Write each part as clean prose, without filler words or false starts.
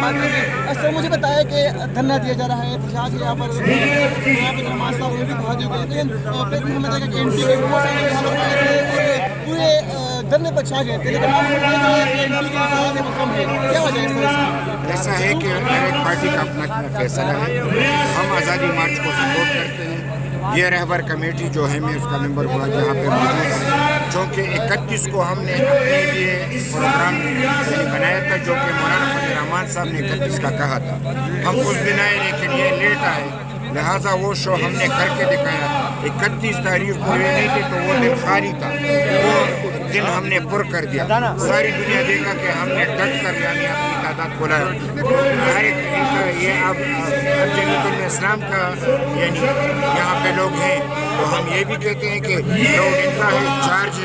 बात करें। सर मुझे बताया कि धरना दिया जा रहा है, एहतजाज यहाँ पर नमाज साहब भी कहा गया, लेकिन फिर हमें देखा कि एमपी के बहुत सारे यहाँ पर आए थे और पूरे धरने पर छा गए थे, लेकिन एमपी के आवाज़ कम है, क्या वजह है? ऐसा है कि हर एक पार्टी का अपना अपना फैसला है। हम आज़ादी मार्च को सपोर्ट करते हैं। ये रहबर कमेटी जो है, मैं उसका मेंबर हुआ यहाँ पे मौजूद हूँ, क्योंकि 31 को हमने अपने लिए प्रोग्राम बनाया था, जो कि मौलाना फजल रहमान साहब ने 31 का कहा था। हम उस दिन आए लेकिन ये लेट आए, लिहाजा वो शो हमने करके दिखाया। 31 तारीख को ये नहीं थी तो वो दिन खाली था, वो दिन हमने पुर कर दिया। सारी दुनिया देखा कि हमने डट कर यानी अपनी तादाद को लाया। हर एक ये अब जमीयतुल इस्लाम का यानी यहाँ पे लोग हैं, तो हम ये भी कहते हैं कि लोग इनका है चार्ज,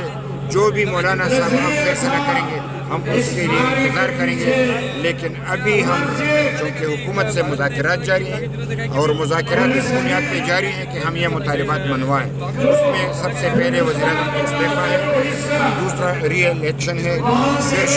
जो भी मौलाना साहब आप फैसला करेंगे हम उसके लिए इंतज़ार करेंगे। लेकिन अभी हम चूँकि हुकूमत से मुज़ाकरात जारी हैं और मुज़ाकरात इस बुनियाद पे जारी हैं कि हम ये मुतालिबात मनवाएँ। उसमें सबसे पहले वज़ीर-ए-आज़म का इस्तीफ़ा है, दूसरा री इलेक्शन है, फिर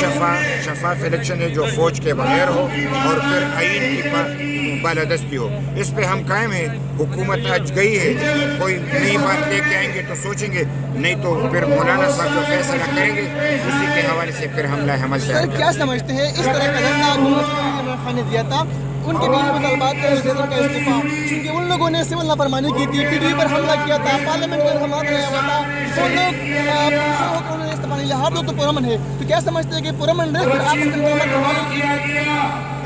शफाफ इलेक्शन है जो फ़ौज के बगैर हो, और फिर आइन की बालादस्ती हो। इस पे हम कायम हैं। हुकूमत आज गई है, कोई नई बात लेके आएंगे तो सोचेंगे, नहीं तो फिर मौलाना साहब जो फैसला करेंगे उसी के हवाले से फिर हमला हमल सर करेंगे। क्या समझते हैं इस तरह का धरना इमरान खान ने दिया था, उनके बीच में बात करें वज़ीर-ए-आज़म का इस्तीफा, क्योंकि उन लोगों ने सिविल नाफरमानी की थी, पीटीआई पर हमला किया था, पार्लियामेंट में हमला कराया हुआ था, तो लोग उन्होंने इस्तीफा नहीं लिया। हर लोग तो पुरअमन है, तो क्या समझते हैं कि पुरअमन रह कर आप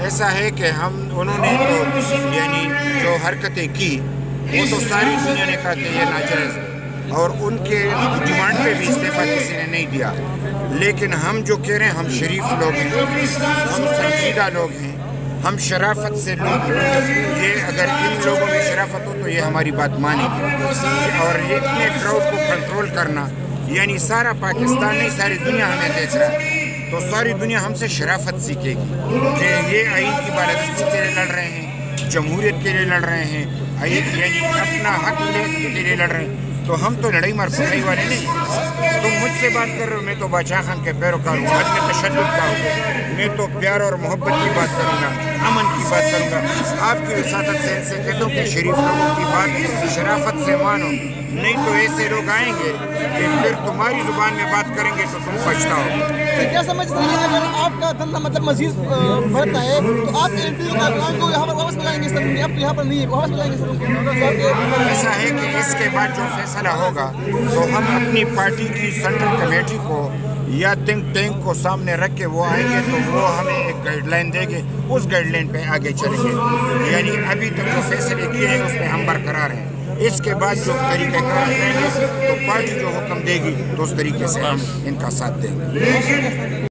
ऐसा है कि हम उन्होंने तो यानी जो हरकतें की वो तो सारी दुनिया ने कहा कि ये नाजायज़ है, और उनके डिमांड पे भी इस्तीफा किसी ने नहीं दिया। लेकिन हम जो कह रहे हैं, हम शरीफ लोग हैं, हम संजीदा लोग हैं, हम शराफत से लोग हैं। ये अगर इन लोगों में शराफत हो तो ये हमारी बात मानेंगे। और ये इतने क्राउड को कंट्रोल करना, यानी सारा पाकिस्तान नहीं सारी दुनिया हमें देख रहा है, तो सारी दुनिया हमसे शराफत सीखेगी कि ये आइन की बालादस्ती के लिए लड़ रहे हैं, जमहूरियत के लिए लड़ रहे हैं, यानी अपना हक के लिए लड़ रहे हैं। तो हम तो लड़ाई मार पड़ाई वाले नहीं। तुम मुझसे बात कर रहे हो, मैं तो बादशाह खान के पैरोकार हूँ, अदम तशद्दुद का हूँ। मैं तो प्यार और मोहब्बत की बात करूँगा, अमन की बात करूँगा। आपकी विसातत से इनसे कहता हूँ कि शरीफ लोगों की बात शराफत से मानो, नहीं तो ऐसे लोग आएंगे कि फिर तुम्हारी ज़ुबान में बात करेंगे तो तुम पछताओ। तो क्या समझते हैं अगर आपका धंधा मतलब मजीद बढ़ता है तो आप एमपी का काम को यहाँ पर वापस बुलाएंगे सर? आप यहाँ पर नहीं है, वापस बुलाएंगे सर? ऐसा है कि इसके बाद जो फैसला होगा तो हम अपनी पार्टी की सेंट्रल कमेटी को या थिंक टैंक को सामने रख के वो आएंगे, तो वो हमें एक गाइडलाइन देंगे, उस गाइडलाइन पे आगे चलेंगे। यानी अभी तक जो फैसले किए हैं उस पर हम बरकरार हैं। इसके बाद जो तरीक़ेकार रहेंगे तो पार्टी जो हुक्म देगी तो उस तरीके से हम इनका साथ देंगे।